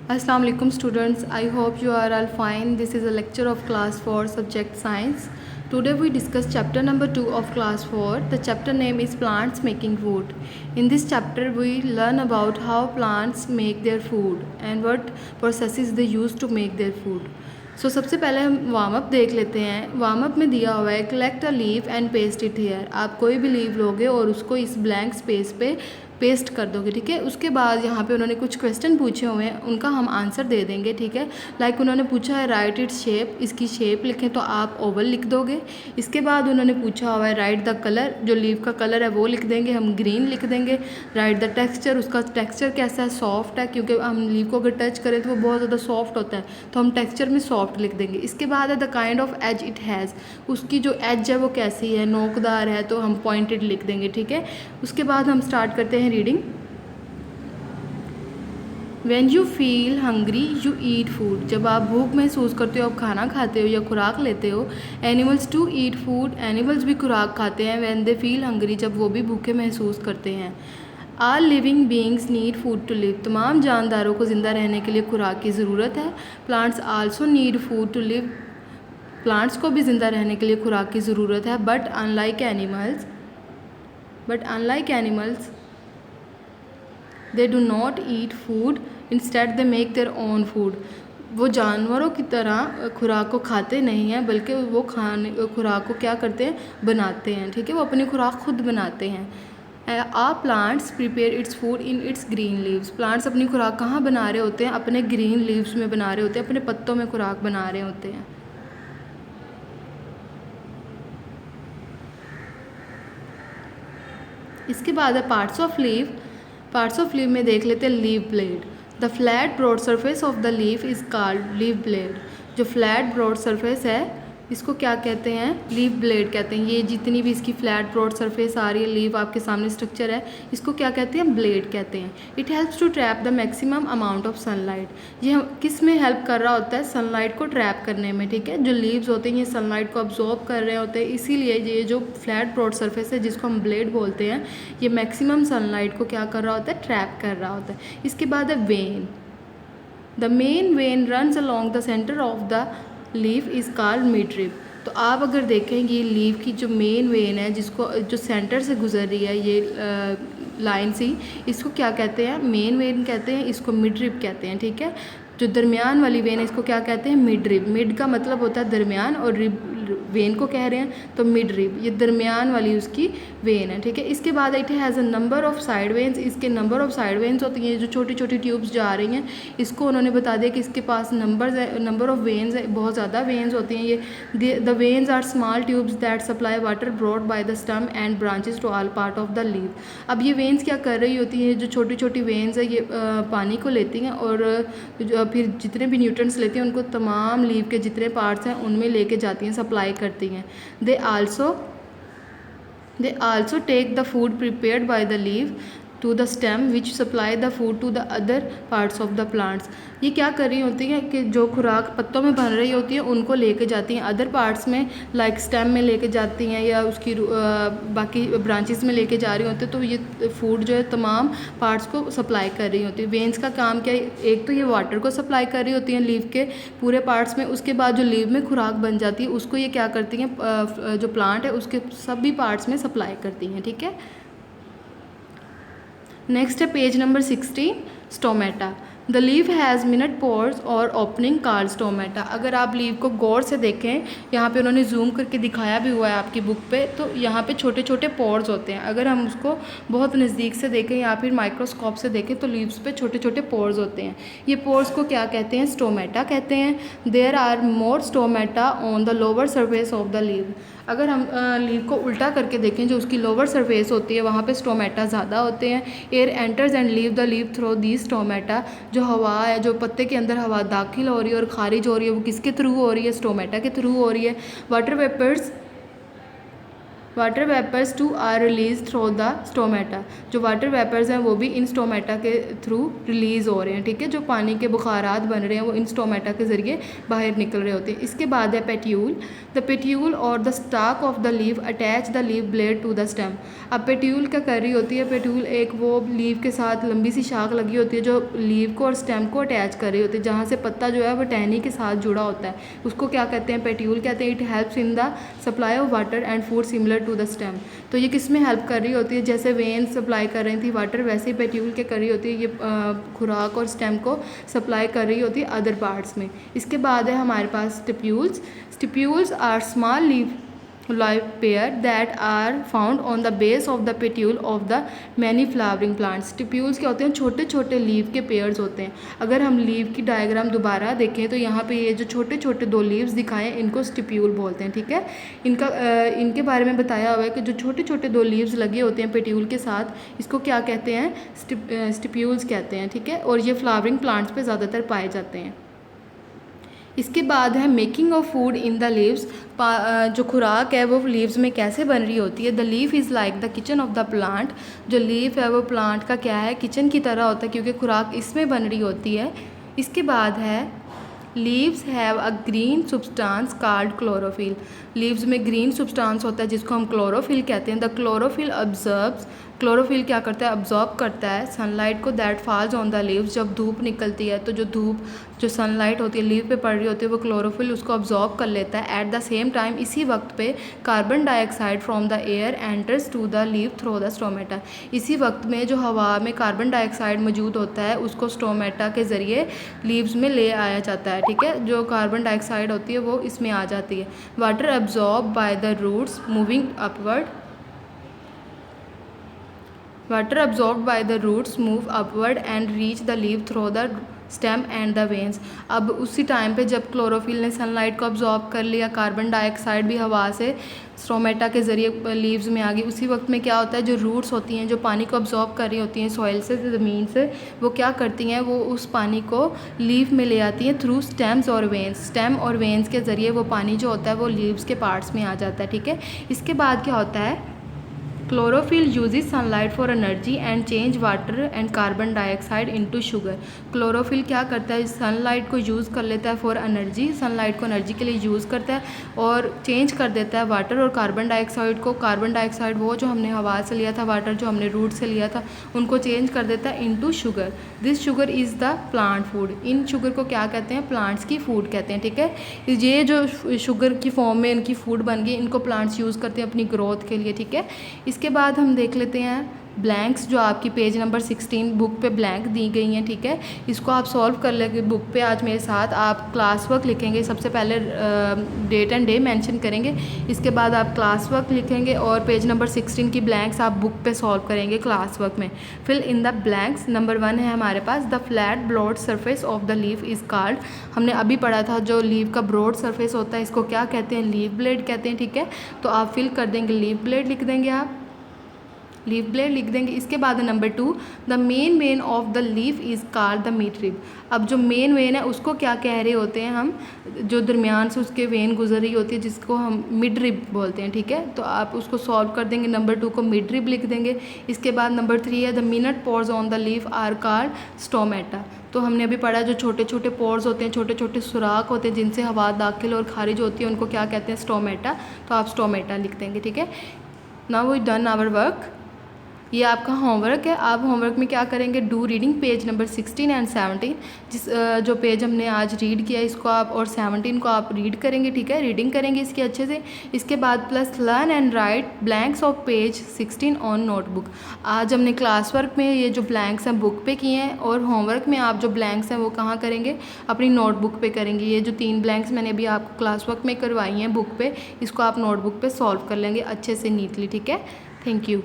Assalamu alaikum students. I hope you are all fine. This is a lecture of class 4 subject science. Today we discuss chapter number 2 of class 4. The chapter name is plants making food. In this chapter we learn about how plants make their food and what processes they use to make their food. सबसे पहले हम warm up देख लेते हैं। Warm up में दिया हुआ है collect a leaf and paste it here. आप कोई भी लीव लोगे और उसको इस ब्लैंक स्पेस पे पेस्ट कर दोगे, ठीक है। उसके बाद यहाँ पे उन्होंने कुछ क्वेश्चन पूछे हुए हैं, उनका हम आंसर दे देंगे, ठीक है। लाइक उन्होंने पूछा है राइट इट्स शेप, इसकी शेप लिखें तो आप ओवल लिख दोगे। इसके बाद उन्होंने पूछा हुआ है राइट द कलर, जो लीव का कलर है वो लिख देंगे, हम ग्रीन लिख देंगे। राइट द टेक्सचर, उसका टेक्सचर कैसा है, सॉफ्ट है, क्योंकि हम लीव को अगर टच करें तो वो बहुत ज़्यादा सॉफ्ट होता है, तो हम टेक्सचर में सॉफ्ट लिख देंगे। इसके बाद है the kind of edge it has, उसकी जो एज है वो कैसी है, नोकदार है तो हम पॉइंटेड लिख देंगे, ठीक है। उसके बाद हम स्टार्ट करते हैं reading. When you feel hungry, you eat food. जब आप भूख महसूस करते हो, आप खाना खाते हो या खुराक लेते हो। Animals too eat food. Animals भी खुराक खाते हैं। When they feel hungry, जब वो भी भूखे महसूस करते हैं। All living beings need food to live. तमाम जानदारों को ज़िंदा रहने के लिए खुराक की ज़रूरत है। Plants also need food to live. Plants को भी ज़िंदा रहने के लिए खुराक की ज़रूरत है। But unlike animals, they do not eat food. Instead they make their own food. वो जानवरों की तरह खुराक को खाते नहीं हैं, बल्कि वो खुराक को क्या करते हैं, बनाते हैं, ठीक है। वो अपनी खुराक खुद बनाते हैं। A plants prepare its food in its green leaves. Plants अपनी खुराक कहाँ बना रहे होते हैं, अपने ग्रीन लीव्स में बना रहे होते हैं, अपने पत्तों में खुराक बना रहे होते हैं। इसके बाद है parts of leave. Parts of leave में देख लेते हैं leave blade. The flat broad surface of the leaf is called leave blade. जो फ्लैट ब्रॉड सरफेस है इसको क्या कहते हैं, लीफ ब्लेड कहते हैं। ये जितनी भी इसकी फ्लैट ब्रॉड सरफेस आ रही है, लीव आपके सामने स्ट्रक्चर है, इसको क्या कहते हैं, ब्लेड कहते हैं। It helps to trap the maximum amount of sunlight. ये किस में हेल्प कर रहा होता है, सनलाइट को ट्रैप करने में, ठीक है। जो लीव्स होते हैं ये सनलाइट को अब्जॉर्ब कर रहे होते हैं, इसीलिए ये जो फ्लैट ब्रॉड सरफेस है जिसको हम ब्लेड बोलते हैं, ये मैक्सिमम सनलाइट को क्या कर रहा होता है, ट्रैप कर रहा होता है। इसके बाद है when. The main vein runs along the centre of the leaf is called midrib. तो आप अगर देखें ये लीफ की जो मेन वेन है, जिसको जो सेंटर से गुजर रही है ये लाइन सी, इसको क्या कहते हैं, मेन वेन कहते हैं, इसको मिडरिब कहते हैं, ठीक है। जो दरमियान वाली वेन है इसको क्या कहते हैं, मिडरिब। मिड का मतलब होता है दरमियान और रिब वेन को कह रहे हैं तो मिड रिब, ये दरमियान वाली उसकी वेन है, ठीक है। इसके बाद it has a number of side veins. इसके नंबर ऑफ साइड वेन्स होती हैं, जो छोटी छोटी ट्यूब्स जा रही हैं, इसको उन्होंने बता दिया कि इसके पास नंबर ऑफ वेन्स है, बहुत ज़्यादा वेन्स होती हैं। ये the veins are small tubes that supply water brought by the stem and branches to all part of the leaf. अब ये वेन्स क्या कर रही होती हैं, जो छोटी छोटी वेन्स है ये पानी को लेती हैं और फिर जितने भी न्यूट्रिएंट्स लेती हैं उनको तमाम लीव के जितने पार्ट्स हैं उनमें लेके जाती हैं, सप्लाई करती हैं। They also take the food prepared by the leave to the stem which supply the food to the other parts of the plants. ये क्या कर रही होती हैं कि जो खुराक पत्तों में बन रही होती है उनको लेके जाती हैं अदर पार्ट्स में, लाइक स्टेम में लेके जाती हैं या उसकी बाकी ब्रांचेस में लेके जा रही होती है। तो ये फूड जो है तमाम पार्ट्स को सप्लाई कर रही होती है। वेन्स का काम क्या है, एक तो ये वाटर को सप्लाई कर रही होती हैं लीव के पूरे पार्ट्स में, उसके बाद जो लीव में खुराक बन जाती है उसको ये क्या करती हैं, जो प्लांट है उसके सभी पार्ट्स में सप्लाई करती हैं, ठीक है। नेक्स्ट है page number 16, stomata. The leave has minute pores और ओपनिंग कॉल्ड स्टोमेटा। अगर आप लीव को गौर से देखें, यहाँ पे उन्होंने जूम करके दिखाया भी हुआ है आपकी बुक पे, तो यहाँ पे छोटे छोटे पोर्स होते हैं। अगर हम उसको बहुत नज़दीक से देखें या फिर माइक्रोस्कोप से देखें तो लीव्स पे छोटे छोटे पोर्स होते हैं। ये पोर्स को क्या कहते हैं, स्टोमेटा कहते हैं। There are more stomata on the lower surface of the leave. अगर हम लीव को उल्टा करके देखें, जो उसकी लोअर सरफेस होती है वहाँ पे स्टोमेटा ज़्यादा होते हैं। Air enters and leave the leave through the stomata. जो हवा है, जो पत्ते के अंदर हवा दाखिल हो रही है और खारिज हो रही है, वो किसके थ्रू हो रही है, स्टोमेटा के थ्रू हो रही है। Water vapours water vapours too are release through the stomata. जो वाटर वेपर्स हैं वो भी इन स्टोमेटा के थ्रू रिलीज़ हो रहे हैं, ठीक है। जो पानी के बुखारात बन रहे हैं वो इन स्टोमेटा के ज़रिए बाहर निकल रहे होते हैं। इसके बाद है पेट्यूल। द पेट्यूल और the stalk of the leave attach the leave blade to the stem. अब पेट्यूल क्या कर रही होती है, पेट्यूल एक वो लीव के साथ लंबी सी शाख लगी होती है जो लीव को और स्टेम को अटैच कर रही होती है, जहाँ से पत्ता जो है वो टहनी के साथ जुड़ा होता है, उसको क्या कहते हैं, पेट्यूल कहते हैं। It helps in the supply of water and food similar to the stem. तो ये किस में हेल्प कर रही होती है, जैसे वेन सप्लाई कर रही थी वाटर, वैसे ही पेट्यूल के कर रही होती है, ये खुराक और स्टेम को सप्लाई कर रही होती है अदर पार्ट्स में। इसके बाद है हमारे पास stipules. Stipules are small leaf pair that are found on the base of the petiole of the many flowering plants. Stipules क्या होते हैं, छोटे छोटे लीव के पेयर्स होते हैं। अगर हम लीव की डायग्राम दोबारा देखें तो यहाँ पे ये जो छोटे छोटे दो लीव्स दिखाएं इनको स्टिप्यूल बोलते हैं, ठीक है। इनके बारे में बताया हुआ है कि जो छोटे छोटे दो लीव्स लगे होते हैं पेट्यूल के साथ, इसको क्या कहते हैं, स्टिप्यूल्स कहते हैं, ठीक है। और ये फ्लावरिंग प्लांट्स पे ज़्यादातर पाए जाते हैं। इसके बाद है making of food in the leaves. जो खुराक है वो लीव्स में कैसे बन रही होती है। The leaf is like the kitchen of the plant. जो लीफ है वो प्लांट का क्या है, किचन की तरह होता है, क्योंकि खुराक इसमें बन रही होती है। इसके बाद है leaves have a green substance called chlorophyll. Leaves में ग्रीन सब्सटेंस होता है जिसको हम क्लोरोफिल कहते हैं। द क्लोरोफिल ऑब्जर्व्स, क्लोरोफिल क्या करता है, ऑब्जॉर्ब करता है सनलाइट को that falls on the leaves. जब धूप निकलती है तो जो सनलाइट होती है लीव पे पड़ रही होती है वो क्लोरोफिल उसको ऑब्जॉर्ब कर लेता है। एट द सेम टाइम इसी वक्त पे carbon dioxide from the air enters to the leave through the stomata. इसी वक्त में जो हवा में कार्बन डाइऑक्साइड मौजूद होता है उसको स्टोमेटा के ज़रिए लीव्स में ले आया जाता है, ठीक है। जो कार्बन डाइऑक्साइड होती है वो इसमें आ जाती है। Water absorbed by the roots moving upward. Water absorbed by the roots move upward and reach the leaf through the stem and the veins. अब उसी टाइम पे जब क्लोरोफिल ने सनलाइट को अब्जॉर्ब कर लिया, कार्बन डाइऑक्साइड भी हवा से स्टोमेटा के ज़रिए लीव्स में आ गई, उसी वक्त में क्या होता है, जो रूट्स होती हैं जो पानी को अब्जॉर्ब कर रही होती हैं सॉइल से, ज़मीन से, वो क्या करती हैं, वो उस पानी को लीव में ले आती हैं थ्रू स्टेम्स और वेन्स। स्टेम और वेन्स के ज़रिए वो पानी जो होता है वो लीव्स के पार्ट्स में आ जाता है, ठीक है। इसके बाद क्या होता है, chlorophyll uses sunlight for energy and change water and carbon dioxide into sugar. Chlorophyll क्या करता है, सनलाइट को यूज़ कर लेता है फॉर एनर्जी, सनलाइट को एनर्जी के लिए यूज़ करता है और चेंज कर देता है वाटर और कार्बन डाइऑक्साइड को। कार्बन डाइऑक्साइड वो जो हमने हवा से लिया था, वाटर जो हमने रूट से लिया था, उनको चेंज कर देता है into sugar. This sugar is the plant food. In sugar को क्या कहते हैं, प्लांट्स की फूड कहते हैं, ठीक है। ये जो शुगर की फॉर्म में इनकी फूड बन गई, इनको प्लांट्स यूज़ करते हैं अपनी ग्रोथ के लिए, ठीक है। इसके बाद हम देख लेते हैं ब्लैंक्स, जो आपकी पेज नंबर 16 बुक पे ब्लैंक दी गई हैं, ठीक है। इसको आप सॉल्व कर लेंगे बुक पे आज मेरे साथ। आप क्लास वर्क लिखेंगे, सबसे पहले डेट एंड डे मेंशन करेंगे, इसके बाद आप क्लास वर्क लिखेंगे और पेज नंबर 16 की ब्लैंक्स आप बुक पे सॉल्व करेंगे क्लास वर्क में। Fill in the blanks. Number 1 है हमारे पास, the flat broad surface of the leaf is called. हमने अभी पढ़ा था जो लीफ का ब्रॉड सरफेस होता है इसको क्या कहते हैं, लीफ ब्लेड कहते हैं, ठीक है। तो आप फिल कर देंगे, लीफ ब्लेड लिख देंगे, आप लीफ ब्लेड लिख देंगे। इसके बाद number 2, the main vein of the leaf is called the mid rib. अब जो मेन वेन है उसको क्या कह रहे होते हैं हम, जो दरमियान से उसके वेन गुजर रही होती है जिसको हम मिड रिब बोलते हैं, ठीक है। तो आप उसको सॉल्व कर देंगे, नंबर 2 को मिड रिब लिख देंगे। इसके बाद नंबर 3 है, the minute pores on the leaf are called stomata. तो हमने अभी पढ़ा जो छोटे छोटे पोर्स होते हैं, छोटे छोटे सुराख होते हैं जिनसे हवा दाखिल और खारिज होती है, उनको क्या कहते हैं, स्टोमेटा। तो आप स्टोमेटा लिख देंगे, ठीक है। Now we done our work. ये आपका होमवर्क है। आप होमवर्क में क्या करेंगे, do reading page number 16 and 17। जो पेज हमने आज रीड किया इसको आप और 17 को आप रीड करेंगे, ठीक है, रीडिंग करेंगे इसकी अच्छे से। इसके बाद plus learn and right blanks of page 16 on notebook. आज हमने क्लास वर्क में ये जो ब्लैंक्स हैं बुक पे किए हैं और होमवर्क में आप जो ब्लैंक्स हैं वो कहाँ करेंगे, अपनी नोटबुक पे करेंगे। ये जो 3 ब्लैंक्स मैंने अभी आपको क्लास वर्क में करवाई हैं बुक पे, इसको आप नोटबुक पे सॉल्व कर लेंगे अच्छे से नीटली, ठीक है। Thank you.